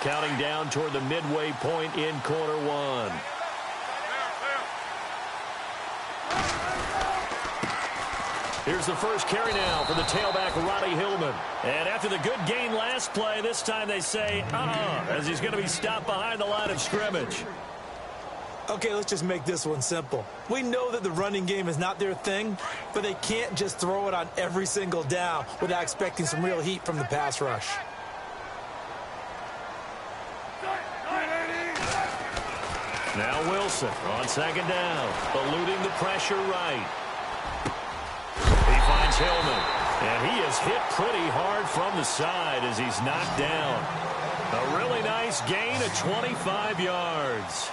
Counting down toward the midway point in quarter one. Here's the first carry now for the tailback, Roddy Hillman. And after the good gain last play, this time they say, as he's going to be stopped behind the line of scrimmage. Okay, let's just make this one simple. We know that the running game is not their thing, but they can't just throw it on every single down without expecting some real heat from the pass rush. Now Wilson on second down, eluding the pressure right. He finds Hillman, and he is hit pretty hard from the side as he's knocked down. A really nice gain of 25 yards.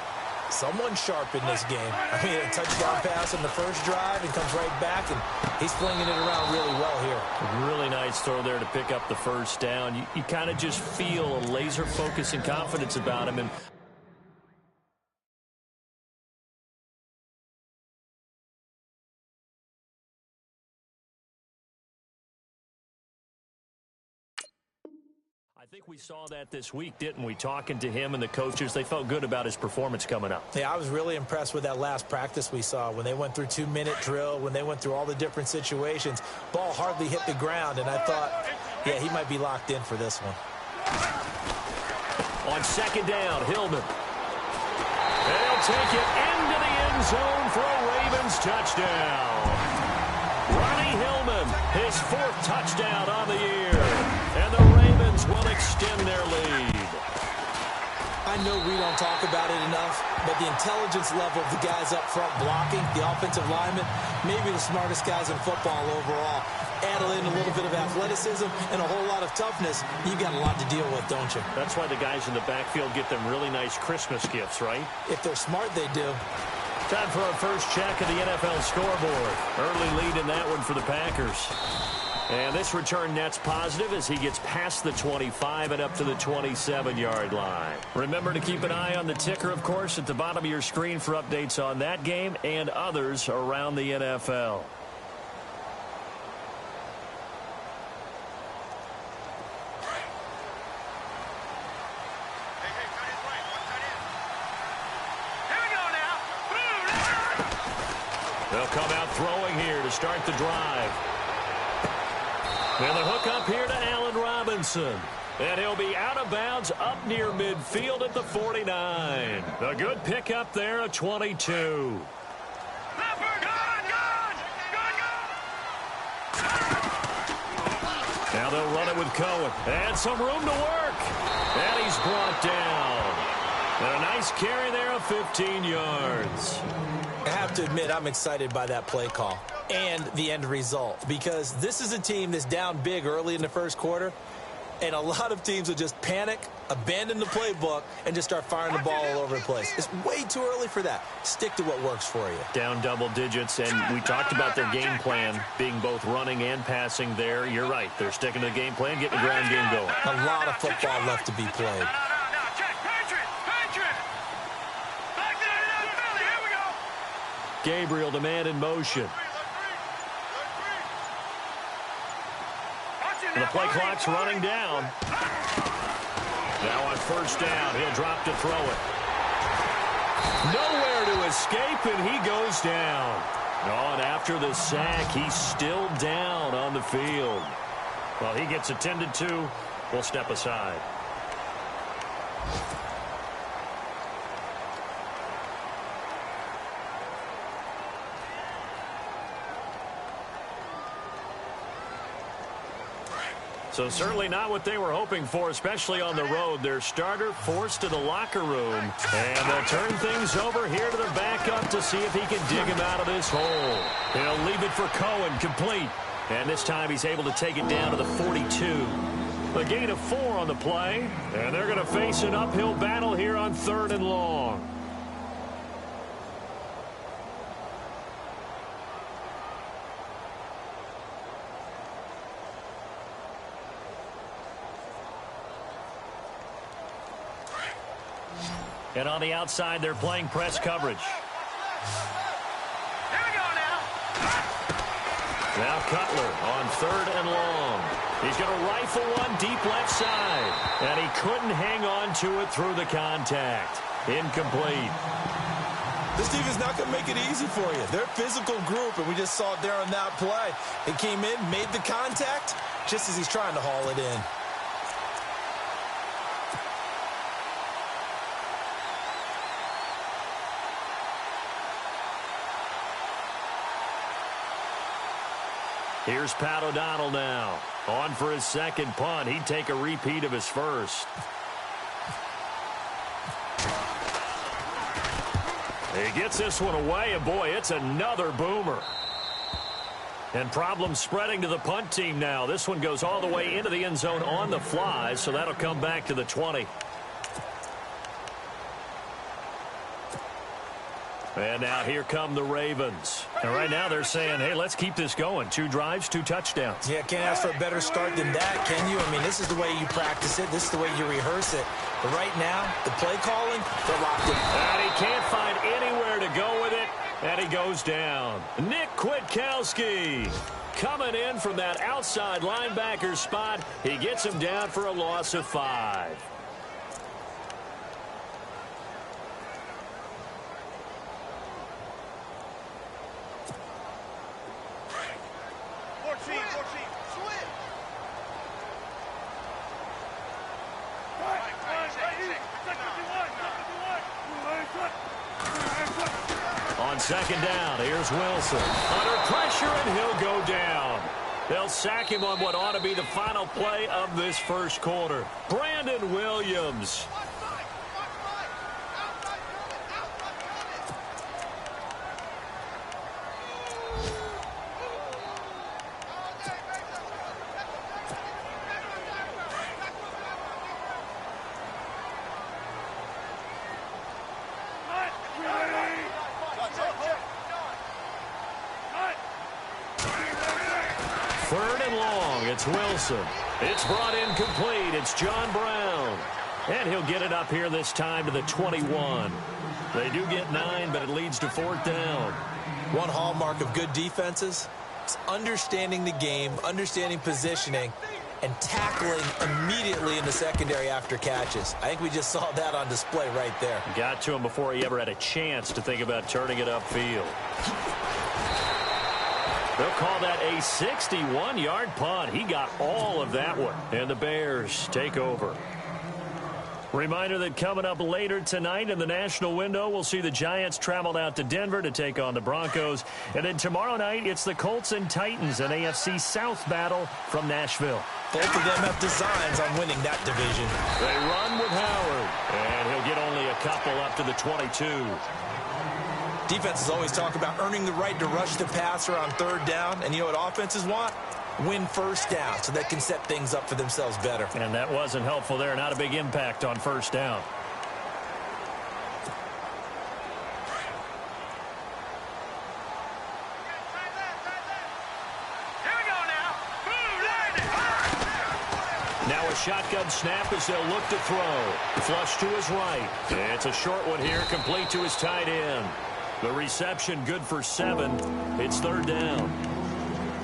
Someone sharp in this game. I mean, a touchdown pass in the first drive and comes right back, and he's flinging it around really well here. A really nice throw there to pick up the first down. You kind of just feel a laser focus and confidence about him. And I think we saw that this week, didn't we? Talking to him and the coaches, they felt good about his performance coming up. Yeah, I was really impressed with that last practice we saw when they went through 2-minute drill, when they went through all the different situations. Ball hardly hit the ground, and I thought, yeah, he might be locked in for this one. On second down, Hillman. They'll take it into the end zone for a Ravens touchdown. Ronnie Hillman, his 4th touchdown on the year. And the Ravens will extend their lead. I know we don't talk about it enough, but the intelligence level of the guys up front blocking, the offensive linemen, maybe the smartest guys in football overall. Add in a little bit of athleticism and a whole lot of toughness, you got a lot to deal with, don't you? That's why the guys in the backfield get them really nice Christmas gifts, right? If they're smart, they do. Time for our first check of the NFL scoreboard. Early lead in that one for the Packers. And this return net's positive as he gets past the 25 and up to the 27-yard line. Remember to keep an eye on the ticker, of course, at the bottom of your screen for updates on that game and others around the NFL. They'll come out throwing here to start the drive. And the hook up here to Allen Robinson. And he'll be out of bounds up near midfield at the 49. A good pickup there at 22. Now they'll run it with Cohen. And some room to work. And he's brought down. And a nice carry there of 15 yards. I have to admit, I'm excited by that play call and the end result, because this is a team that's down big early in the first quarter, and a lot of teams will just panic, abandon the playbook, and just start firing the ball all over the place. It's way too early for that. Stick to what works for you. Down double digits, and we talked about their game plan being both running and passing there. You're right. They're sticking to the game plan, getting the ground game going. A lot of football left to be played. Gabriel, the man in motion. And the play clock's running down. Now on first down, he'll drop to throw it. Nowhere to escape, and he goes down. Oh, and after the sack, he's still down on the field. Well, he gets attended to. We'll step aside. So certainly not what they were hoping for, especially on the road. Their starter forced to the locker room. And they'll turn things over here to the backup to see if he can dig him out of this hole. He'll leave it for Cohen, complete. And this time he's able to take it down to the 42. A gain of 4 on the play. And they're going to face an uphill battle here on 3rd and long. And on the outside, they're playing press coverage. Here we go now. Now Cutler on 3rd and long. He's going to rifle one deep left side. And he couldn't hang on to it through the contact. Incomplete. This defense is not going to make it easy for you. They're a physical group, and we just saw it there on that play. It came in, made the contact, just as he's trying to haul it in. Here's Pat O'Donnell now. On for his second punt. He'd take a repeat of his first. He gets this one away, and boy, it's another boomer. And problems spreading to the punt team now. This one goes all the way into the end zone on the fly, so that'll come back to the 20. And now here come the Ravens. And right now they're saying, hey, let's keep this going. 2 drives, 2 touchdowns. Yeah, can't ask for a better start than that, can you? I mean, this is the way you practice it. This is the way you rehearse it. But right now, the play calling, they're locked in. And he can't find anywhere to go with it. And he goes down. Nick Kwiatkowski coming in from that outside linebacker spot. He gets him down for a loss of 5. On 2nd down, here's Wilson. Under pressure, and he'll go down. They'll sack him on what ought to be the final play of this first quarter. Brandon Williams. It's Wilson. It's brought in complete. It's John Brown. And he'll get it up here this time to the 21. They do get 9, but it leads to 4th down. One hallmark of good defenses is understanding the game, understanding positioning, and tackling immediately in the secondary after catches. I think we just saw that on display right there. Got to him before he ever had a chance to think about turning it upfield. They'll call that a 61-yard punt. He got all of that one. And the Bears take over. Reminder that coming up later tonight in the national window, we'll see the Giants travel out to Denver to take on the Broncos. And then tomorrow night, it's the Colts and Titans, an AFC South battle from Nashville. Both of them have designs on winning that division. They run with Howard, and he'll get only a couple up to the 22. Defenses always talk about earning the right to rush the passer on 3rd down. And you know what offenses want? Win 1st down so they can set things up for themselves better. And that wasn't helpful there. Not a big impact on 1st down. Now a shotgun snap as they'll look to throw. Flush to his right. It's a short one here, complete to his tight end. The reception good for 7. It's 3rd down.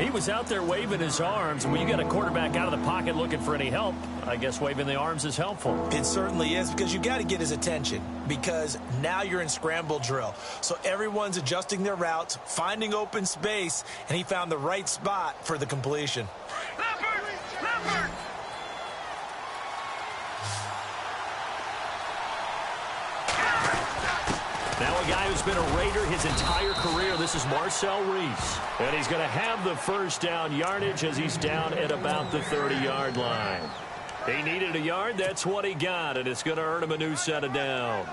He was out there waving his arms. When you got a quarterback out of the pocket looking for any help, I guess waving the arms is helpful. It certainly is, because you got to get his attention, because now you're in scramble drill. So everyone's adjusting their routes, finding open space, and he found the right spot for the completion. Leopard! Now a guy who's been a Raider his entire career. This is Marcel Reese. And he's going to have the 1st down yardage as he's down at about the 30-yard line. He needed a yard. That's what he got, and it's going to earn him a new set of downs.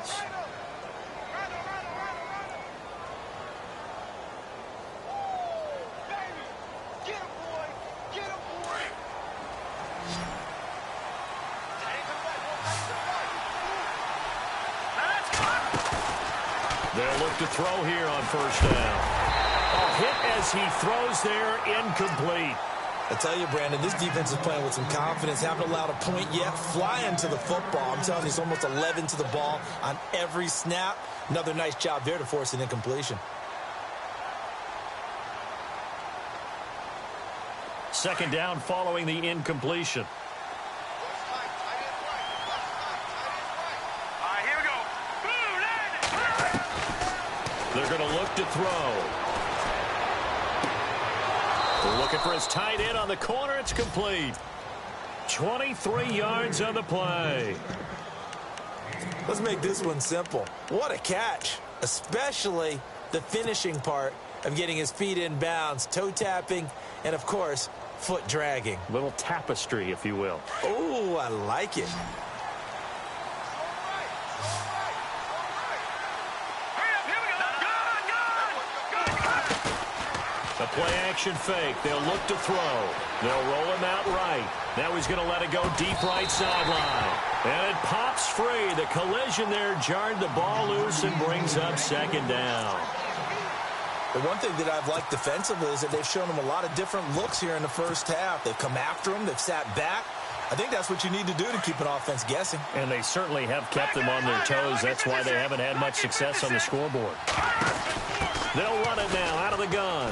They'll look to throw here on 1st down. A hit as he throws there, incomplete. I tell you, Brandon, this defense is playing with some confidence. Haven't allowed a point yet. Flying to the football. I'm telling you, it's almost 11 to the ball on every snap. Another nice job there to force an incompletion. Second down following the incompletion. Here we go. They're going to look to throw. They're looking for his tight end on the corner. It's complete. 23 yards on the play. Let's make this one simple. What a catch, especially the finishing part of getting his feet in bounds, toe tapping, and, of course, foot dragging. Little tapestry, if you will. Oh, I like it. A play-action fake. They'll look to throw. They'll roll him out right. Now he's going to let it go deep right sideline. And it pops free. The collision there jarred the ball loose and brings up second down. The one thing that I've liked defensively is that they've shown him a lot of different looks here in the first half. They've come after him. They've sat back. I think that's what you need to do to keep an offense guessing. And they certainly have kept them on their toes. That's why they haven't had much success on the scoreboard. They'll run it now out of the gun.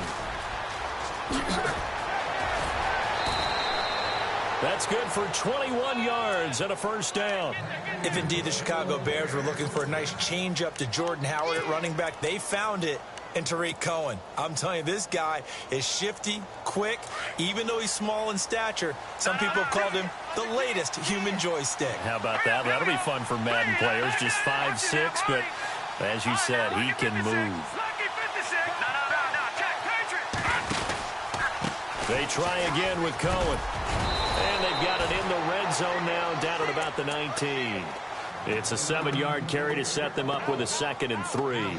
That's good for 21 yards and a first down. If indeed the Chicago Bears were looking for a nice change-up to Jordan Howard at running back, they found it in Tariq Cohen. I'm telling you, this guy is shifty, quick. Even though he's small in stature, some people have called him the latest human joystick. How about that? That'll be fun for Madden players. Just 5'6", but as you said, he can move. They try again with Cohen. And they've got it in the red zone now, down at about the 19. It's a 7-yard carry to set them up with a 2nd and 3.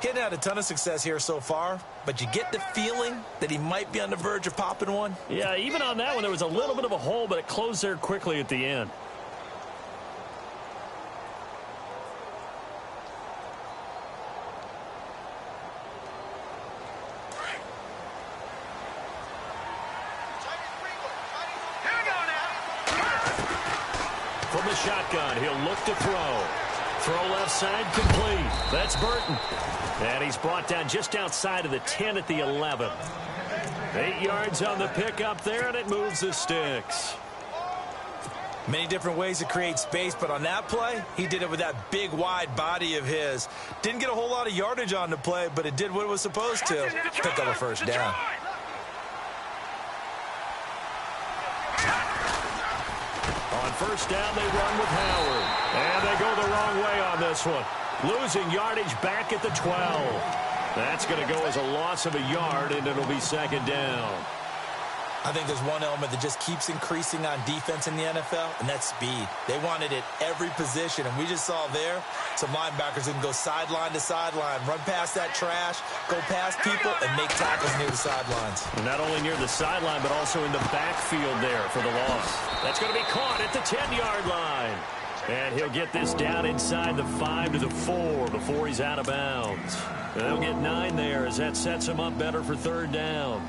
Getting had a ton of success here so far, but you get the feeling that he might be on the verge of popping one. Yeah, even on that one, there was a little bit of a hole, but it closed there quickly at the end. From the shotgun, he'll look to throw. Throw left side, complete. That's Burton. And he's brought down just outside of the 10 at the 11. 8 yards on the pickup there, and it moves the sticks. Many different ways to create space, but on that play, he did it with that big, wide body of his. Didn't get a whole lot of yardage on the play, but it did what it was supposed to. Pick up a first down. On first down, they run with Howard. And they go the wrong way on this one. Losing yardage back at the 12. That's going to go as a loss of a yard, and it'll be second down. I think there's one element that just keeps increasing on defense in the NFL, and that's speed. They want it at every position, and we just saw there some linebackers who can go sideline to sideline, run past that trash, go past people, and make tackles near the sidelines. And not only near the sideline, but also in the backfield there for the loss. That's going to be caught at the 10-yard line. And he'll get this down inside the 5 to the 4 before he's out of bounds. And they'll get 9 there as that sets him up better for third down.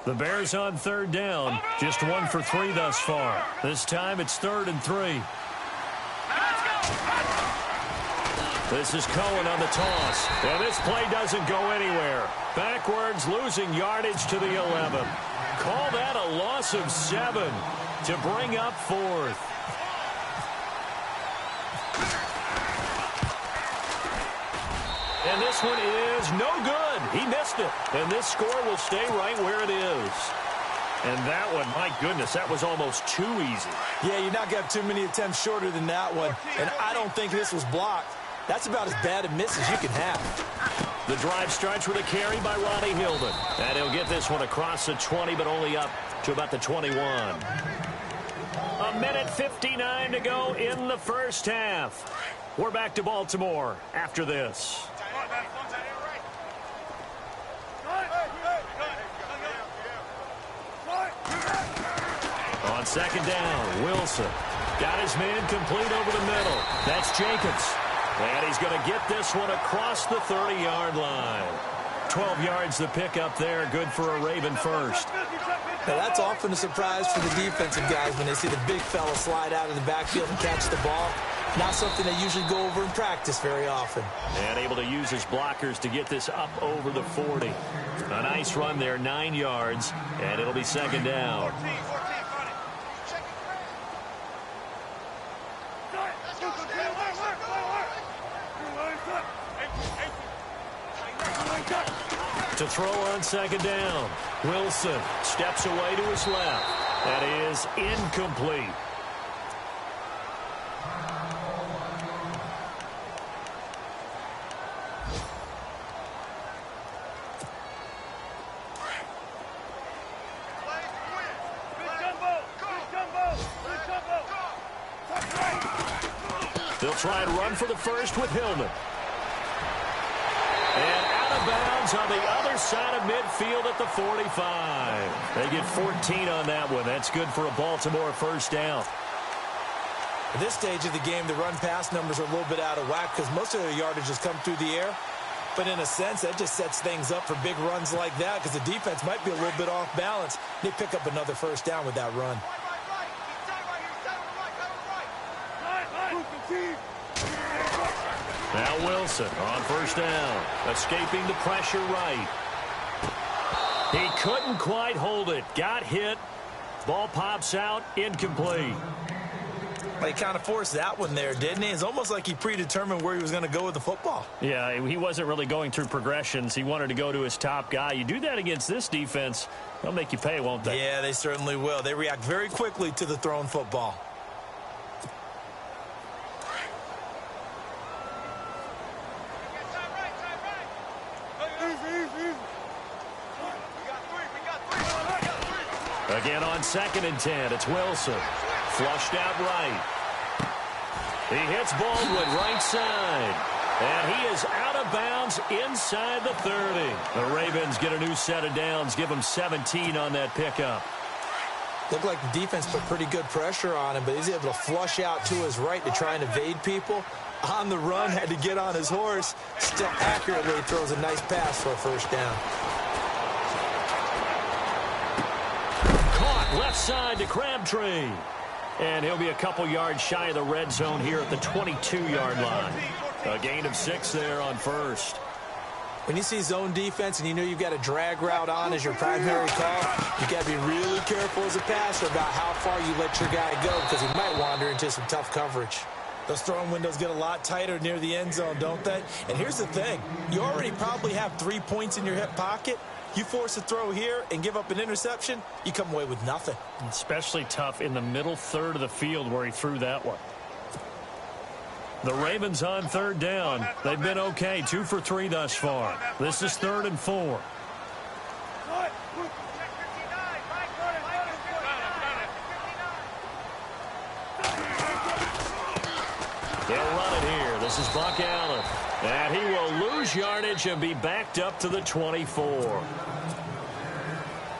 The Bears on third down. Just 1 for 3 thus far. This time it's 3rd and 3. This is Cohen on the toss. And this play doesn't go anywhere. Backwards, losing yardage to the 11. Call that a loss of 7 to bring up 4th. And this one is no good. He missed it. And this score will stay right where it is. And that one, my goodness, that was almost too easy. Yeah, you're not going to have too many attempts shorter than that one. And I don't think this was blocked. That's about as bad a miss as you can have. The drive starts with a carry by Ronnie Hillman. And he'll get this one across the 20, but only up to about the 21. 1:59 to go in the first half. We're back to Baltimore after this. On second down, Wilson got his man complete over the middle. That's Jacobs. And he's going to get this one across the 30-yard line. 12 yards to pick up there. Good for a Raven first. Now, that's often a surprise for the defensive guys when they see the big fella slide out of the backfield and catch the ball. Not something they usually go over in practice very often. And able to use his blockers to get this up over the 40. A nice run there, 9 yards, and it'll be second down. To throw on second down. Wilson steps away to his left. That is incomplete. They'll try and run for the first with Hillman. And out of bounds on the other side of midfield at the 45. They get 14 on that one. That's good for a Baltimore first down. At this stage of the game, the run-pass numbers are a little bit out of whack because most of their yardage has come through the air. But in a sense, that just sets things up for big runs like that because the defense might be a little bit off balance. They pick up another first down with that run. Now Wilson on first down, escaping the pressure right. He couldn't quite hold it. Got hit. Ball pops out, incomplete. Well, he kind of forced that one there, didn't he? It's almost like he predetermined where he was going to go with the football. Yeah, he wasn't really going through progressions. He wanted to go to his top guy. You do that against this defense, they'll make you pay, won't they? Yeah, they certainly will. They react very quickly to the thrown football. Again on 2nd and 10, it's Wilson. Flushed out right. He hits Baldwin right side. And he is out of bounds inside the 30. The Ravens get a new set of downs, give him 17 on that pickup. Looked like the defense put pretty good pressure on him, but he's able to flush out to his right to try and evade people. On the run, had to get on his horse. Still accurately throws a nice pass for a first down. Caught left side to Crabtree. And he'll be a couple yards shy of the red zone here at the 22-yard line. A gain of 6 there on first. When you see zone defense and you know you've got a drag route on as your primary call, you've got to be really careful as a passer about how far you let your guy go because he might wander into some tough coverage. Those throwing windows get a lot tighter near the end zone, don't they? And here's the thing. You already probably have 3 points in your hip pocket. You force a throw here and give up an interception, you come away with nothing. Especially tough in the middle third of the field where he threw that one. The Ravens on 3rd down. They've been okay, 2 for 3 thus far. This is 3rd and 4. They'll run it here. This is Buck Allen. And he will lose yardage and be backed up to the 24.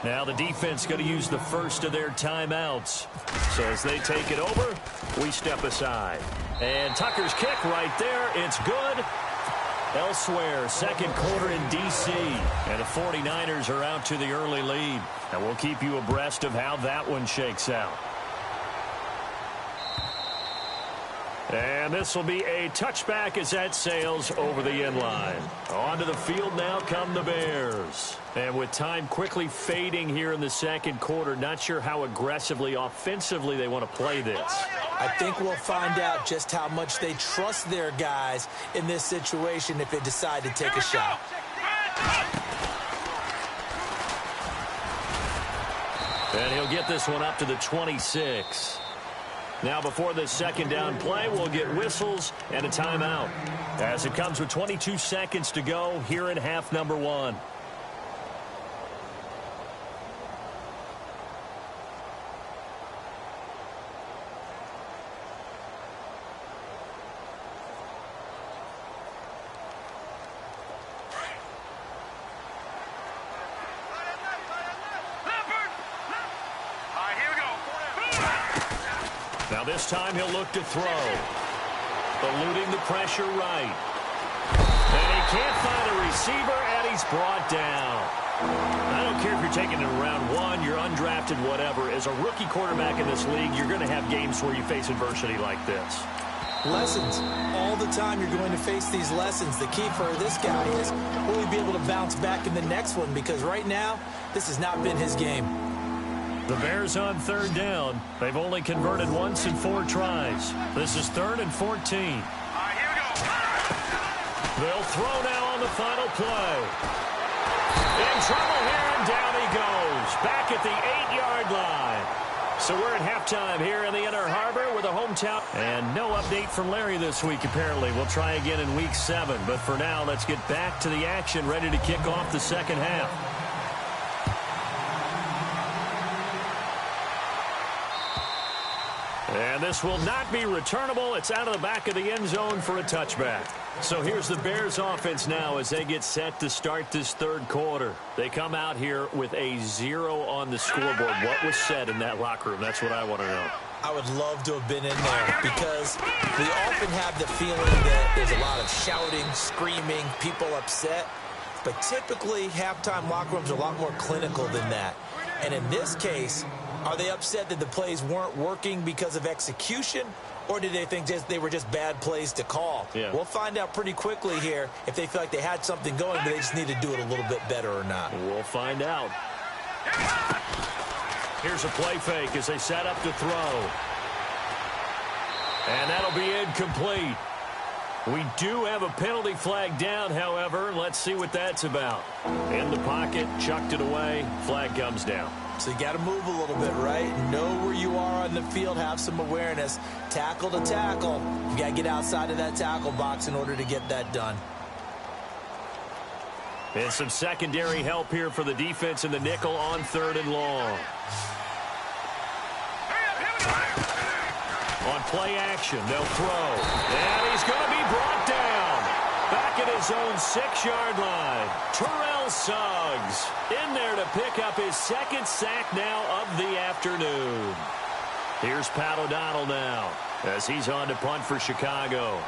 Now the defense going to use the first of their timeouts. So as they take it over, we step aside. And Tucker's kick right there. It's good. Elsewhere, 2nd quarter in D.C. And the 49ers are out to the early lead. And we'll keep you abreast of how that one shakes out. And this will be a touchback as that sails over the end line. Onto the field now come the Bears. And with time quickly fading here in the 2nd quarter, not sure how aggressively, offensively they want to play this. I think we'll find out just how much they trust their guys in this situation if they decide to take a shot. And he'll get this one up to the 26. Now before this 2nd down play, we'll get whistles and a timeout as it comes with 22 seconds to go here in half number 1. Now this time he'll look to throw. eluding the pressure right. And he can't find a receiver, and he's brought down. I don't care if you're taking it in round one, you're undrafted, whatever. As a rookie quarterback in this league, you're going to have games where you face adversity like this. Lessons. All the time you're going to face these lessons. The key for this guy is will he be able to bounce back in the next one? Because right now, this has not been his game. The Bears on third down. They've only converted once in 4 tries. This is 3rd and 14. Here we go. They'll throw now on the final play. In trouble here, and down he goes. Back at the 8-yard line. So we're at halftime here in the Inner Harbor with a hometown. And no update from Larry this week, apparently. We'll try again in Week 7. But for now, let's get back to the action, ready to kick off the second half. And this will not be returnable. It's out of the back of the end zone for a touchback. So here's the Bears offense now as they get set to start this third quarter. They come out here with a 0 on the scoreboard. What was said in that locker room? That's what I want to know. I would love to have been in there because we often have the feeling that there's a lot of shouting, screaming, people upset. But typically, halftime locker rooms are a lot more clinical than that. And in this case, are they upset that the plays weren't working because of execution, or did they think they were just bad plays to call? Yeah. We'll find out pretty quickly here if they feel like they had something going, but they just need to do it a little bit better or not. We'll find out. Here's a play fake as they set up to throw. And that'll be incomplete. We do have a penalty flag down, however. Let's see what that's about. In the pocket, chucked it away, flag comes down. So you got to move a little bit, right? Know where you are on the field, have some awareness. Tackle to tackle. You got to get outside of that tackle box in order to get that done. And some secondary help here for the defense in the nickel on 3rd and long. On play action, they'll throw. And he's going to be brought down. Back at his own 6-yard line. Terrell Suggs in there to pick up his 2nd sack now of the afternoon. Here's Pat O'Donnell now as he's on to punt for Chicago.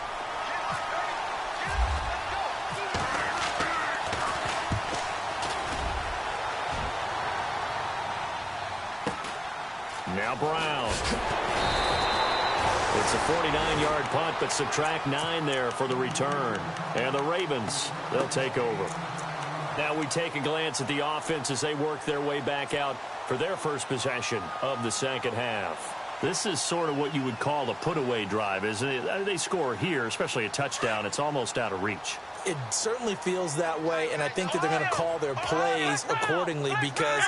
Now Brown. It's a 49-yard punt, but subtract 9 there for the return. And the Ravens, they'll take over. Now we take a glance at the offense as they work their way back out for their first possession of the second half. This is sort of what you would call a put-away drive, isn't it? They score here, especially a touchdown. It's almost out of reach. It certainly feels that way, and I think that they're going to call their plays accordingly because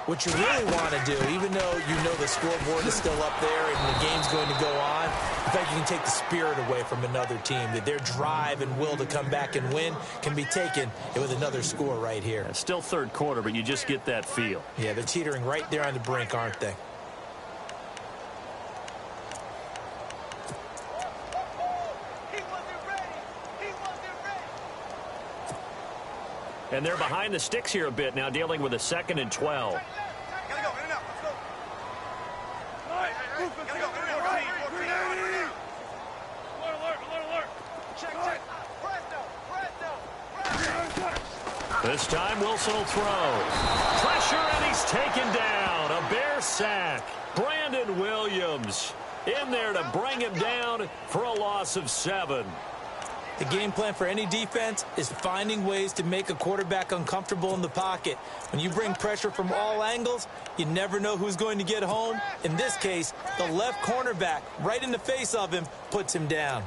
what you really want to do, even though you know the scoreboard is still up there and the game's going to go on, in fact, you can take the spirit away from another team, that their drive and will to come back and win can be taken with another score right here. It's still third quarter, but you just get that feel. Yeah, they're teetering right there on the brink, aren't they? And they're behind the sticks here a bit now, dealing with a 2nd and 12. This time Wilson will throw. Pressure, and he's taken down. A Bear sack. Brandon Williams in there to bring him down for a loss of 7. The game plan for any defense is finding ways to make a quarterback uncomfortable in the pocket. When you bring pressure from all angles, you never know who's going to get home. In this case, the left cornerback, right in the face of him, puts him down.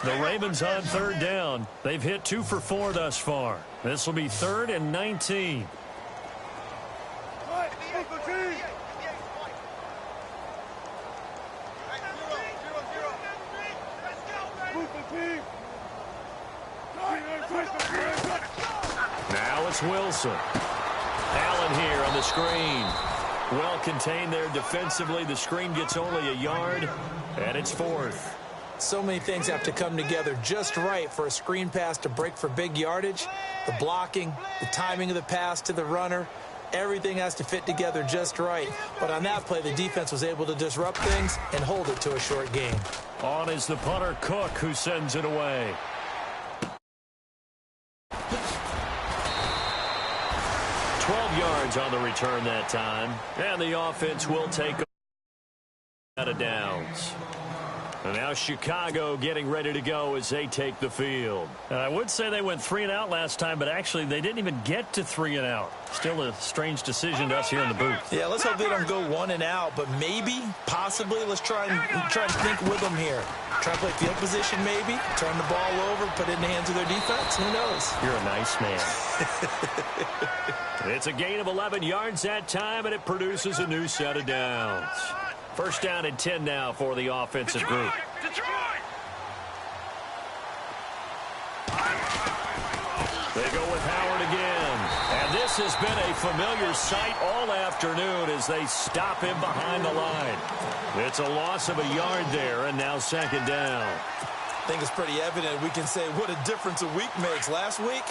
The Ravens on 3rd down. They've hit 2 for 4 thus far. This will be 3rd and 19. Now it's Wilson. Allen here on the screen. Well contained there defensively. The screen gets only a yard, and it's 4th. So many things have to come together just right for a screen pass to break for big yardage. The blocking, the timing of the pass to the runner, Everything has to fit together just right. But on that play, the defense was able to disrupt things and hold it to a short game. On is the punter, Cook, who sends it away. 12 yards on the return that time. And the offense will take out of downs. And now Chicago getting ready to go as they take the field. And I would say they went 3 and out last time, but actually they didn't even get to 3 and out. Still a strange decision to us here in the booth. Yeah, let's hope they don't go 1 and out, but maybe, possibly, let's try and think with them here. Try to play field position maybe, turn the ball over, put it in the hands of their defense. Who knows? You're a nice man. It's a gain of 11 yards that time, and it produces a new set of downs. First down and 10 now for the offensive group. They go with Howard again. And this has been a familiar sight all afternoon as they stop him behind the line. It's a loss of a yard there, and now second down. I think it's pretty evident. We can say what a difference a week makes. Last week,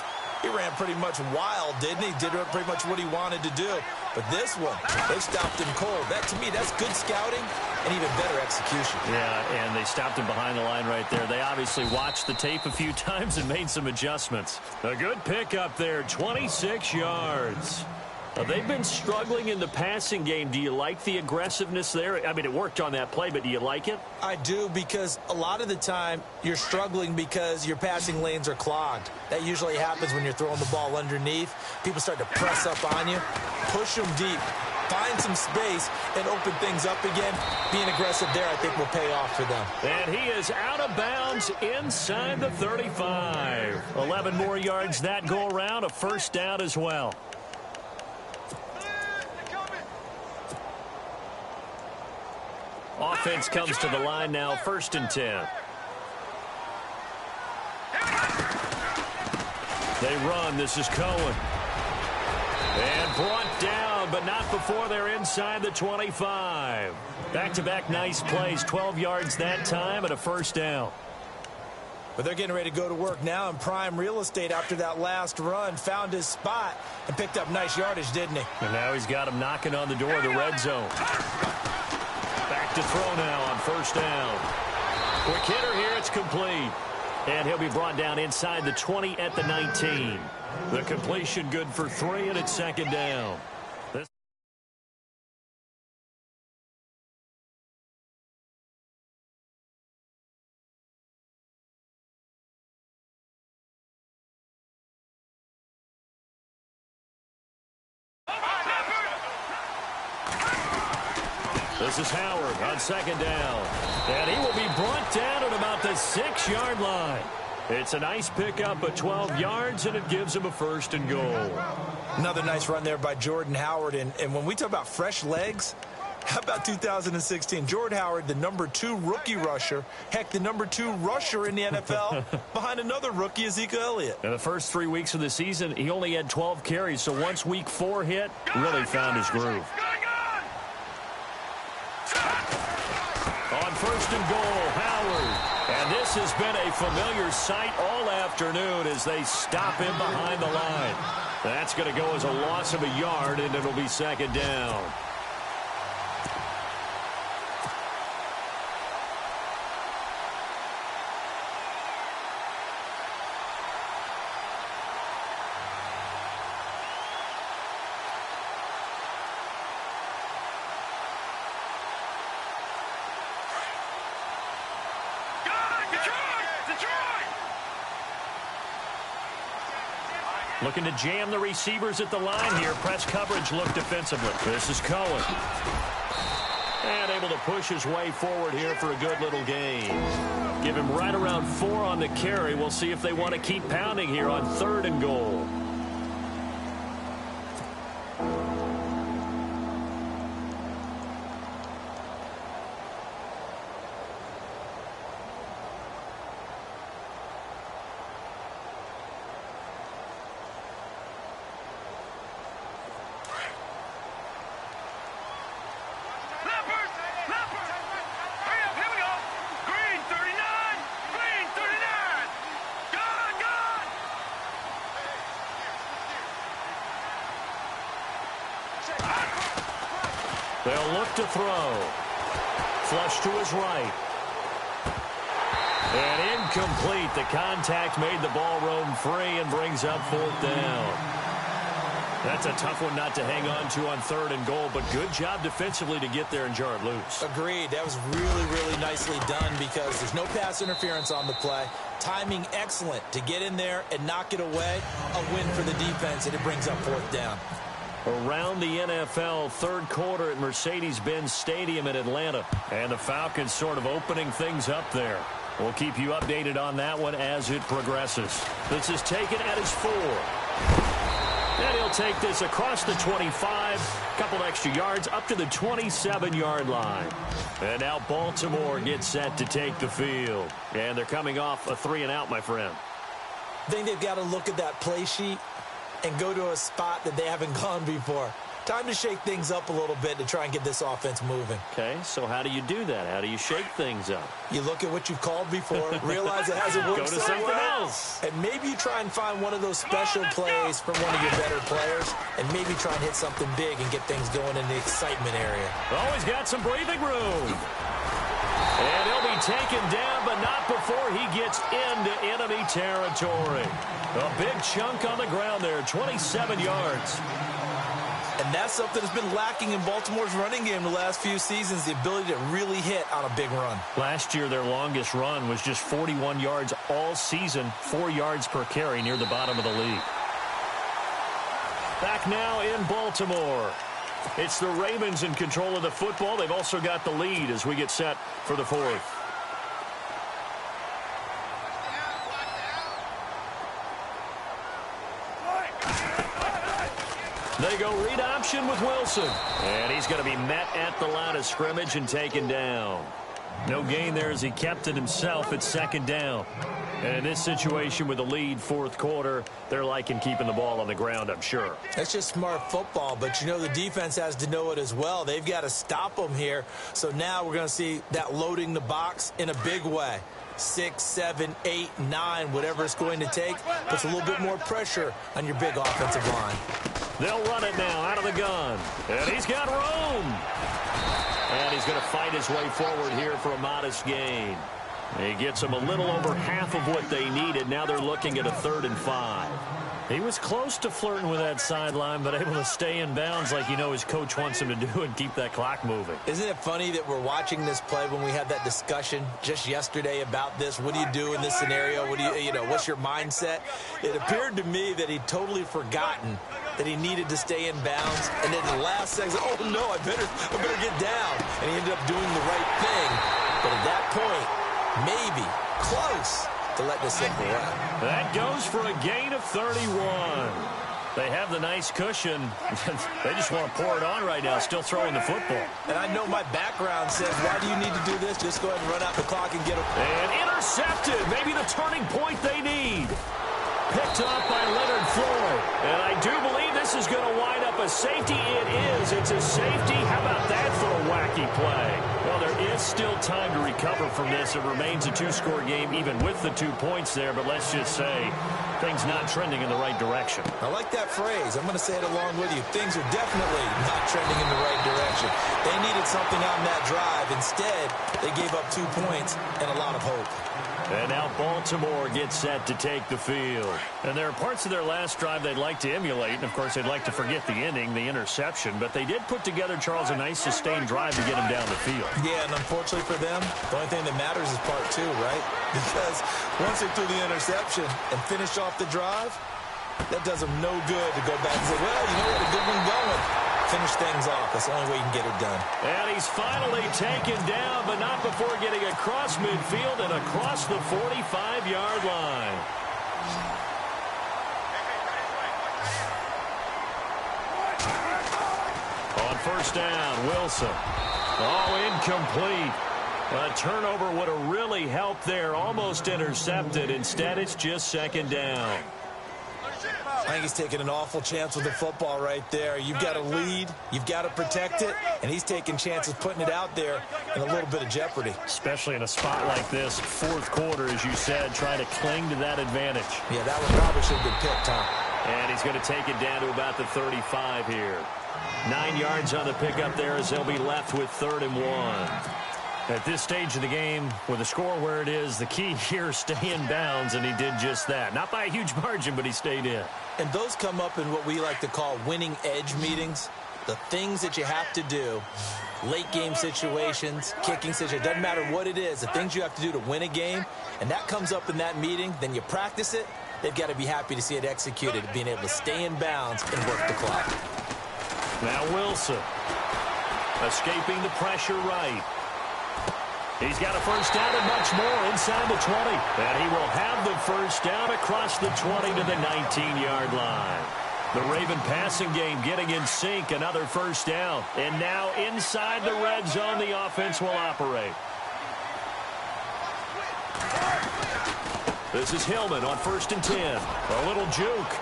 he ran pretty much wild, didn't he? Did pretty much what he wanted to do. But this one, they stopped him cold. That, to me, that's good scouting and even better execution. Yeah, and they stopped him behind the line right there. They obviously watched the tape a few times and made some adjustments. A good pickup there, 26 yards. They've been struggling in the passing game. Do you like the aggressiveness there? I mean, it worked on that play, but do you like it? I do, because a lot of the time you're struggling because your passing lanes are clogged. That usually happens when you're throwing the ball underneath. People start to press up on you. Push them deep. Find some space and open things up again. Being aggressive there, I think, will pay off for them. And he is out of bounds inside the 35. 11 more yards that go around. A first down as well. Offense comes to the line now, 1st and 10. They run. This is Cohen. And brought down, but not before they're inside the 25. Back-to-back nice plays, 12 yards that time and a first down. But they're getting ready to go to work now in prime real estate after that last run. Found his spot and picked up nice yardage, didn't he? And now he's got him knocking on the door of the red zone. Back to throw now on first down. Quick hitter here, it's complete. And he'll be brought down inside the 20 at the 19. The completion good for 3, and it's second down. This is Howard on second down. And he will be brought down at about the 6-yard line. It's a nice pickup of 12 yards, and it gives him a 1st and goal. Another nice run there by Jordan Howard. And when we talk about fresh legs, how about 2016? Jordan Howard, the #2 rookie rusher. Heck, the #2 rusher in the NFL behind another rookie, Ezekiel Elliott. In the first 3 weeks of the season, he only had 12 carries. So once week 4 hit, really found his groove. On 1st and goal, Howard. And this has been a familiar sight all afternoon as they stop him behind the line. That's going to go as a loss of a yard, and it'll be second down. Looking to jam the receivers at the line here. Press coverage look defensively. This is Cohen. And able to push his way forward here for a good little gain. Give him right around 4 on the carry. We'll see if they want to keep pounding here on 3rd and goal. They'll look to throw. Flush to his right. And incomplete. The contact made the ball roam free and brings up 4th down. That's a tough one not to hang on to on 3rd and goal, but good job defensively to get there and jar it loose. Agreed. That was really, really nicely done because there's no pass interference on the play. Timing excellent to get in there and knock it away. A win for the defense, and it brings up 4th down. Around the NFL, 3rd quarter at Mercedes-Benz Stadium in Atlanta. And the Falcons sort of opening things up there. We'll keep you updated on that one as it progresses. This is taken at his 4. And he'll take this across the 25, couple extra yards up to the 27-yard line. And now Baltimore gets set to take the field. And they're coming off a 3-and-out, my friend. I think they've got to look at that play sheet and go to a spot that they haven't gone before. Time to shake things up a little bit to try and get this offense moving. Okay, so how do you do that? How do you shake things up? You look at what you've called before, realize it hasn't worked Go to something else. And maybe you try and find one of those special plays from one of your better players, and maybe try and hit something big and get things going in the excitement area. Oh, he's got some breathing room. And he'll be taken down, but not before he gets into enemy territory. A big chunk on the ground there, 27 yards. And that's something that's been lacking in Baltimore's running game the last few seasons, the ability to really hit on a big run. Last year, their longest run was just 41 yards all season, 4 yards per carry near the bottom of the league. Back now in Baltimore. It's the Ravens in control of the football. They've also got the lead as we get set for the 4th. They go read option with Wilson. And he's going to be met at the line of scrimmage and taken down. No gain there as he kept it himself at 2nd down. And in this situation with the lead 4th quarter, they're liking keeping the ball on the ground, I'm sure. That's just smart football, but you know the defense has to know it as well. They've got to stop them here. So now we're going to see that loading the box in a big way. 6, 7, 8, 9, whatever it's going to take, puts a little bit more pressure on your big offensive line. They'll run it now out of the gun. And he's got room. And he's going to fight his way forward here for a modest gain. He gets them a little over half of what they needed. Now they're looking at a 3rd and 5. He was close to flirting with that sideline, but able to stay in bounds like you know his coach wants him to do and keep that clock moving. Isn't it funny that we're watching this play when we had that discussion just yesterday about this? What do you do in this scenario? What do you know, what's your mindset? It appeared to me that he'd totally forgotten that he needed to stay in bounds, and then the last second, oh no, I better get down. And he ended up doing the right thing. But at that point, maybe close to let this slip away. That goes for a gain of 31. They have the nice cushion. They just want to pour it on right now, still throwing the football. And I know my background says, why do you need to do this? Just go ahead and run out the clock and get it. And intercepted. Maybe the turning point they need. Picked up by Leonard Floyd. And I do believe this is going to wind up a safety. It is. It's a safety. How about that for a wacky play? Well, there is still time to recover from this. It remains a 2-score game even with the 2 points there. But let's just say things not trending in the right direction. I like that phrase. I'm going to say it along with you. Things are definitely not trending in the right direction. They needed something on that drive. Instead, they gave up 2 points and a lot of hope. And now Baltimore gets set to take the field. And there are parts of their last drive they'd like to emulate. And, of course, they'd like to forget the ending, the interception. But they did put together, Charles, a nice sustained drive to get him down the field. Yeah, and unfortunately for them, the only thing that matters is part 2, right? Because once they threw the interception and finished off the drive, that does them no good to go back and say, well, you know what, a good one going. Finish things off. That's the only way you can get it done. And he's finally taken down, but not before getting across midfield and across the 45-yard line. On 1st down, Wilson. Oh, incomplete. A turnover would have really helped there. Almost intercepted. Instead, it's just 2nd down. I think he's taking an awful chance with the football right there. You've got to lead. You've got to protect it. And he's taking chances putting it out there in a little bit of jeopardy. Especially in a spot like this, 4th quarter, as you said, trying to cling to that advantage. Yeah, that one probably should have been picked, huh? And he's going to take it down to about the 35 here. 9 yards on the pickup there as they'll be left with 3rd and 1. At this stage of the game, with the score where it is, the key here is stay in bounds, and he did just that. Not by a huge margin, but he stayed in. And those come up in what we like to call winning edge meetings. The things that you have to do, late game situations, kicking situations, doesn't matter what it is, the things you have to do to win a game, and that comes up in that meeting, then you practice it, they've got to be happy to see it executed, being able to stay in bounds and work the clock. Now Wilson, escaping the pressure right. He's got a first down and much more inside the 20. And he will have the first down across the 20 to the 19-yard line. The Raven passing game getting in sync, another first down. And now inside the red zone, the offense will operate. This is Hillman on 1st and 10. A little juke.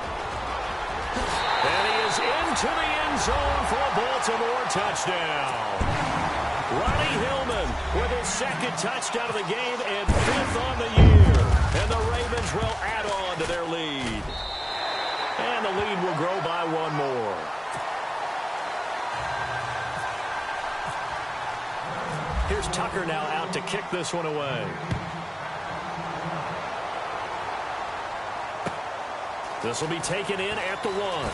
And he is into the end zone for a Baltimore touchdown. Ronnie Hillman with his 2nd touchdown of the game and 5th on the year. And the Ravens will add on to their lead. And the lead will grow by 1 more. Here's Tucker now out to kick this one away. This will be taken in at the 1.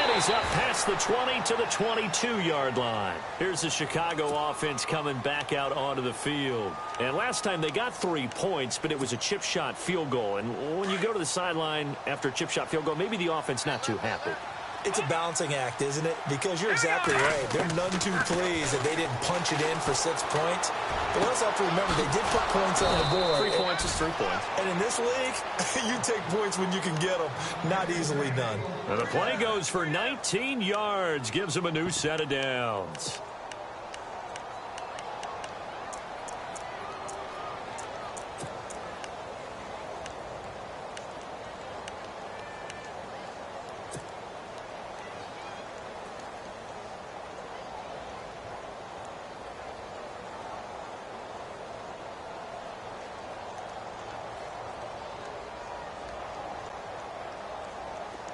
And he's up past the 20 to the 22-yard line. Here's the Chicago offense coming back out onto the field. And last time they got 3 points, but it was a chip shot field goal. And when you go to the sideline after a chip shot field goal, maybe the offense not too happy. It's a balancing act, isn't it? Because you're exactly right. They're none too pleased that they didn't punch it in for 6 points. But we also have to remember they did put points on the board. 3 points is 3 points. And in this league, you take points when you can get them. Not easily done. And the play goes for 19 yards. Gives them a new set of downs.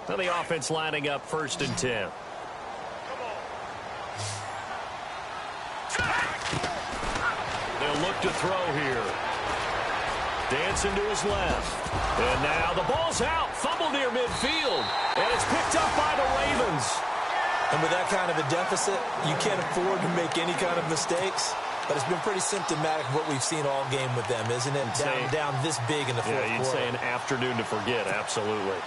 Now the offense lining up 1st and 10. They'll look to throw here. Dancing to his left. And now the ball's out. Fumble near midfield. And it's picked up by the Ravens. And with that kind of a deficit, you can't afford to make any kind of mistakes. But it's been pretty symptomatic of what we've seen all game with them, isn't it? Down this big in the fourth quarter. Yeah, you'd say an afternoon to forget. Absolutely.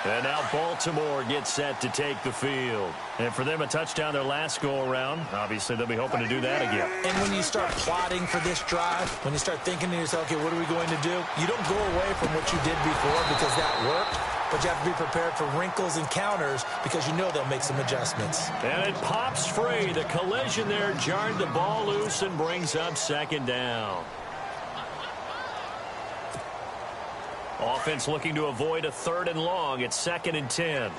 And now Baltimore gets set to take the field. And for them, a touchdown their last go-around. Obviously, they'll be hoping to do that again. And when you start plotting for this drive, when you start thinking to yourself, okay, what are we going to do? You don't go away from what you did before because that worked. But you have to be prepared for wrinkles and counters because you know they'll make some adjustments. And it pops free. The collision there jarred the ball loose and brings up 2nd down. Offense looking to avoid a 3rd and long. It's 2nd and 10.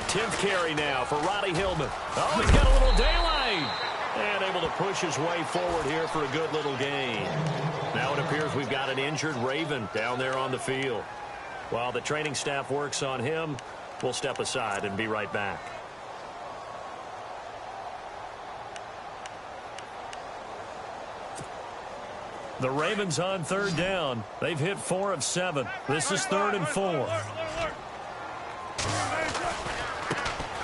10th carry now for Ronnie Hillman. Oh, he's got a little daylight. And able to push his way forward here for a good little gain. Now it appears we've got an injured Raven down there on the field. While the training staff works on him, we'll step aside and be right back. The Ravens on 3rd down. They've hit 4 of 7. This is 3rd and 4.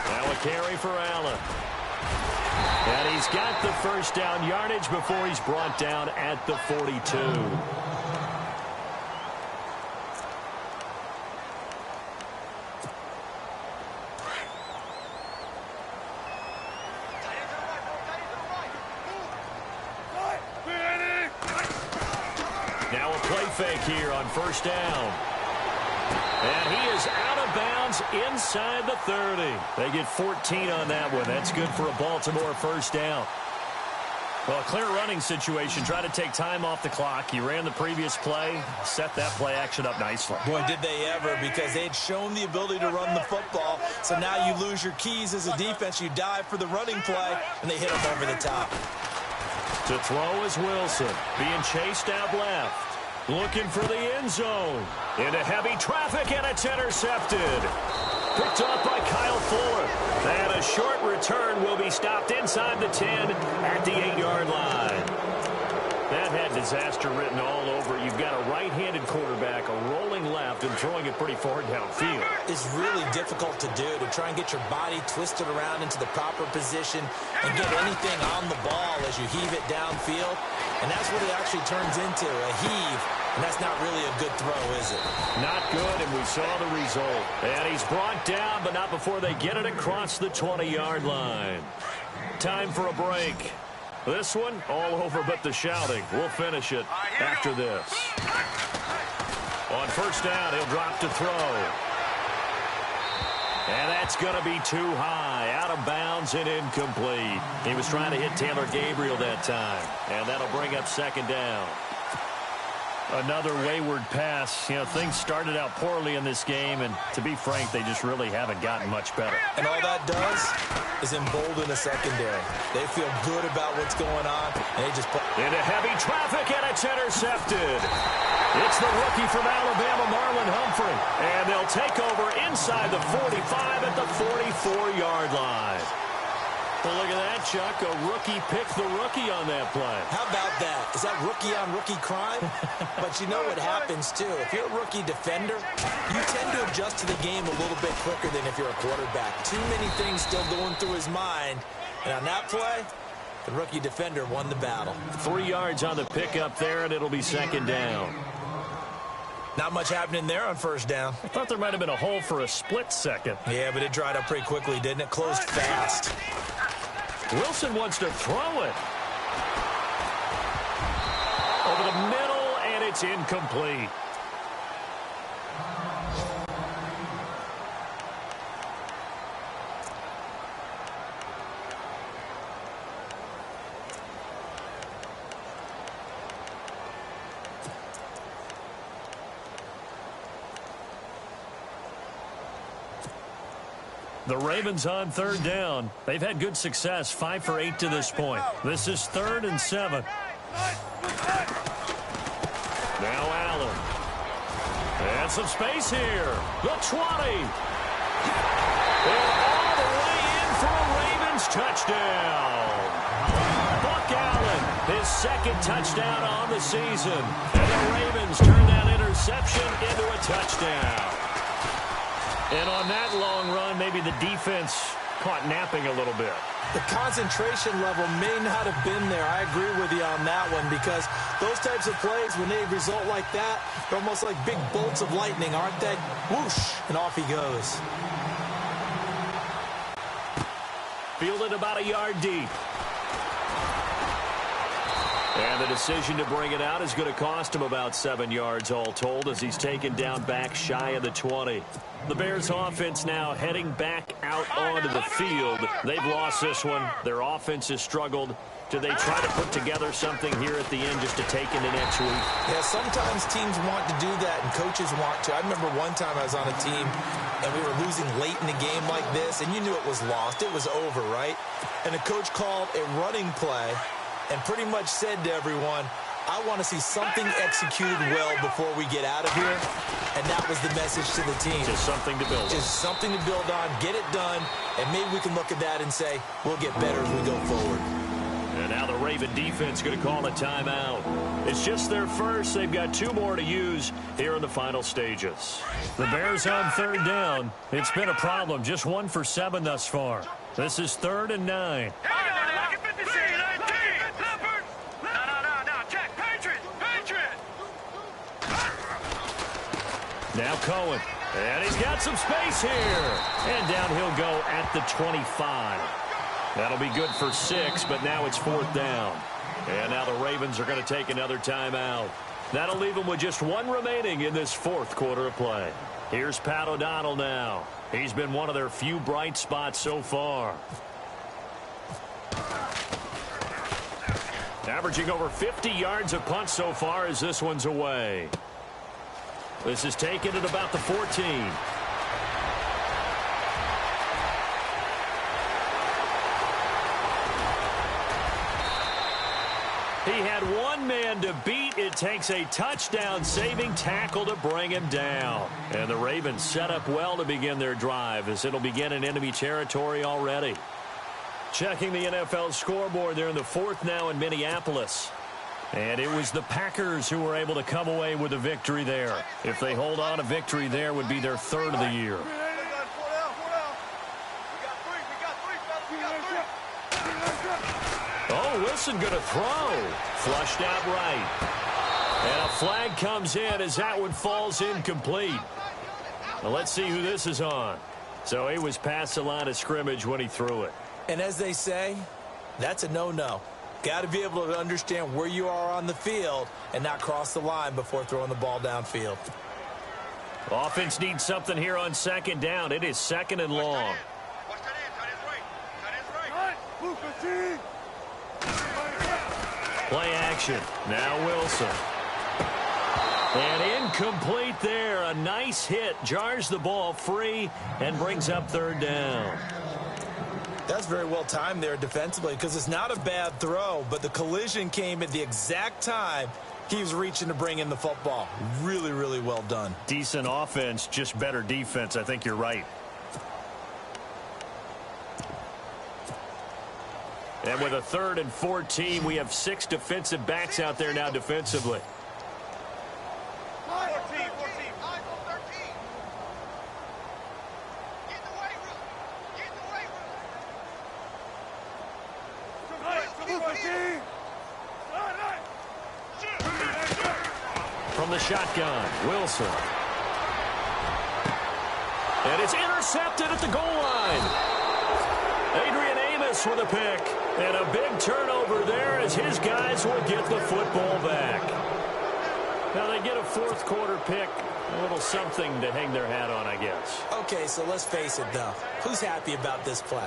Now a carry for Allen. And he's got the first down yardage before he's brought down at the 42. Now a play fake here on 1st down. And he is out of bounds inside the 30. They get 14 on that one. That's good for a Baltimore first down. Well, a clear running situation. Try to take time off the clock. He ran the previous play, set that play action up nicely. Boy, did they ever, because they'd shown the ability to run the football. So now you lose your keys as a defense. You dive for the running play, and they hit him over the top. To throw is Wilson, being chased out left. Looking for the end zone. Into heavy traffic, and it's intercepted. Picked up by Kyle Fuller. And a short return will be stopped inside the 10 at the 8-yard line. That had disaster written all over. You've got a right-handed quarterback, a rolling left, and throwing it pretty far downfield. It's really difficult to do, to try and get your body twisted around into the proper position and get anything on the ball as you heave it downfield. And that's what it actually turns into, a heave. And that's not really a good throw, is it? Not good, and we saw the result. And he's brought down, but not before they get it across the 20-yard line. Time for a break. This one, all over but the shouting. We'll finish it after this. On first down, he'll drop to throw. And that's going to be too high. Out of bounds and incomplete. He was trying to hit Taylor Gabriel that time. And that'll bring up second down. Another wayward pass. You know, things started out poorly in this game, and to be frank, they just really haven't gotten much better. And all that does is embolden the secondary. They feel good about what's going on, and they just put into heavy traffic, and it's intercepted. It's the rookie from Alabama, Marlon Humphrey. And they'll take over inside the 45 at the 44-yard line. Well, look at that, Chuck. A rookie picked the rookie on that play. How about that? Is that rookie-on-rookie crime? But you know what happens, too. If you're a rookie defender, you tend to adjust to the game a little bit quicker than if you're a quarterback. Too many things still going through his mind. And on that play, the rookie defender won the battle. 3 yards on the pickup there, and it'll be second down. Not much happening there on first down. I thought there might have been a hole for a split second. Yeah, but it dried up pretty quickly, didn't it? Closed fast. Wilson wants to throw it. Over the middle, and it's incomplete. The Ravens on third down. They've had good success, 5 for 8 to this point. This is 3rd and 7. Now Allen. And some space here. The 20. And all the way in for a Ravens touchdown. Buck Allen, his second touchdown on the season. And the Ravens turn that interception into a touchdown. And on that long run, maybe the defense caught napping a little bit. The concentration level may not have been there. I agree with you on that one, because those types of plays, when they result like that, they're almost like big bolts of lightning, aren't they? Whoosh, and off he goes. Fielded about a yard deep. And the decision to bring it out is going to cost him about 7 yards all told, as he's taken down back shy of the 20. The Bears offense now heading back out onto the field. They've lost this one. Their offense has struggled. Do they try to put together something here at the end just to take into next week? Yeah, sometimes teams want to do that, and coaches want to. I remember one time I was on a team, and we were losing late in the game like this, and you knew it was lost. It was over, right? And the coach called a running play and pretty much said to everyone, I want to see something executed well before we get out of here. And that was the message to the team. Just something to build on. Just something to build on, get it done, and maybe we can look at that and say, we'll get better as we go forward. And now the Raven defense going to call a timeout. It's just their first. They've got 2 more to use here in the final stages. The Bears on third down. It's been a problem. Just 1 for 7 thus far. This is 3rd and 9. Now Cohen. And he's got some space here. And down he'll go at the 25. That'll be good for 6, but now it's 4th down. And now the Ravens are going to take another timeout. That'll leave them with just 1 remaining in this 4th quarter of play. Here's Pat O'Donnell now. He's been one of their few bright spots so far. Averaging over 50 yards a punt so far as this one's away. This is taken at about the 14. He had 1 man to beat. It takes a touchdown-saving tackle to bring him down. And the Ravens set up well to begin their drive as it'll begin in enemy territory already. Checking the NFL scoreboard, they're in the fourth now in Minneapolis. And it was the Packers who were able to come away with a victory there. If they hold on, a victory there would be their third of the year. Oh, Wilson going to throw. Flushed out right. And a flag comes in as that one falls incomplete. Now let's see who this is on. So he was past the line of scrimmage when he threw it. And as they say, that's a no-no. Got to be able to understand where you are on the field and not cross the line before throwing the ball downfield. Offense needs something here on second down. It is second and long. Play action. Now Wilson. And incomplete there. A nice hit. Jars the ball free and brings up third down. That's very well timed there defensively because it's not a bad throw, but the collision came at the exact time he was reaching to bring in the football. Really, really well done. Decent offense, just better defense. I think you're right. And with a 3rd and 14, we have 6 defensive backs out there now defensively. From the shotgun, Wilson. And it's intercepted at the goal line. Adrian Amos with a pick. And a big turnover there as his guys will get the football back. Now they get a 4th quarter pick. A little something to hang their hat on, I guess. Okay, so let's face it, though. Who's happy about this play?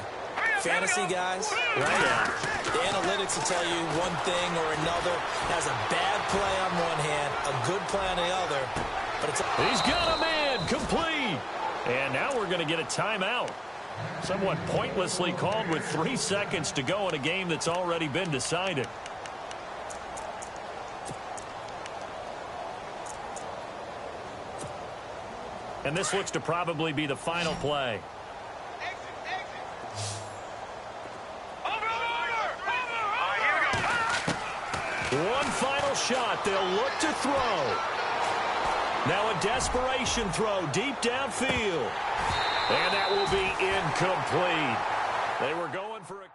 Fantasy guys, right? Yeah. The analytics will tell you one thing or another. Has a bad play on one hand, a good play on the other. But it's He's got a man complete. And now we're going to get a timeout. Somewhat pointlessly called with 3 seconds to go in a game that's already been decided. And this looks to probably be the final play. One final shot. They'll look to throw. Now a desperation throw deep downfield. And that will be incomplete. They were going for a...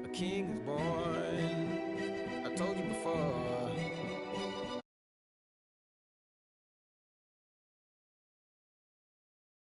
A king is born.